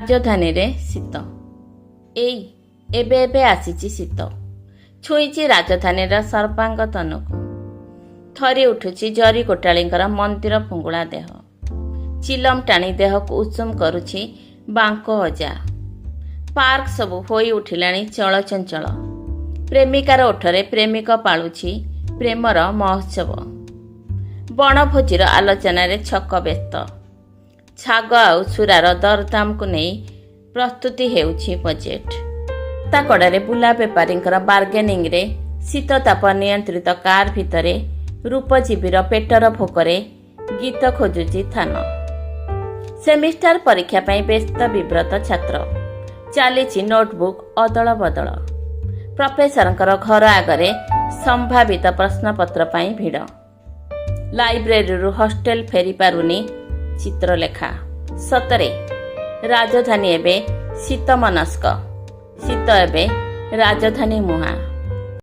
ରାଜଧାନୀରେ ଶୀତ। ଏଇ ଏବେ ଏବେ ଆସିଛି ଶୀତ, ଛୁଇଁଛି ରାଜଧାନୀର ସର୍ବାଙ୍ଗ ତନୁକୁ। ଥରି ଉଠୁଛି ଜରି କୋଟାଳିଙ୍କର ମନ୍ଦିର ଫୁଙ୍ଗୁଳା ଦେହ। ଚିଲମ ଟାଣି ଦେହକୁ ଉଷୁମ କରୁଛି ବାଙ୍କ ଅଜା। ପାର୍କ ସବୁ ହୋଇ ଉଠିଲାଣି ଚଳଚଞ୍ଚଳ। ପ୍ରେମିକାର ଓଠରେ ପ୍ରେମିକ ପାଳୁଛି ପ୍ରେମର ମହୋତ୍ସବ। ବଣଭୋଜିର ଆଲୋଚନାରେ ଛକ ବ୍ୟସ୍ତ। ଛାଗ ଆଉ ସୁରାର ଦରଦାମକୁ ନେଇ ପ୍ରସ୍ତୁତି ହେଉଛି ବଜେଟ୍। ତା କଡ଼ରେ ବୁଲା ବେପାରୀଙ୍କର ବାର୍ଗେନିଂରେ, ଶୀତତାପ ନିୟନ୍ତ୍ରିତ କାର୍ ଭିତରେ ରୂପଜୀବୀର ପେଟର ଭୋକରେ ଗୀତ ଖୋଜୁଛି ଥାନ। ସେମିଷ୍ଟାର ପରୀକ୍ଷା ପାଇଁ ବ୍ୟସ୍ତ ବିବ୍ରତ ଛାତ୍ର। ଚାଲିଛି ନୋଟବୁକ୍ ଅଦଳ ବଦଳ। ପ୍ରଫେସରଙ୍କର ଘର ଆଗରେ ସମ୍ଭାବିତ ପ୍ରଶ୍ନପତ୍ର ପାଇଁ ଭିଡ଼। ଲାଇବ୍ରେରୀରୁ ହଷ୍ଟେଲ ଫେରି ପାରୁନି ଚିତ୍ରଲେଖା। ସତରେ ରାଜଧାନୀ ଏବେ ଶୀତ ମନସ୍କ, ଶୀତ ଏବେ ରାଜଧାନୀ ମୁହାଁ।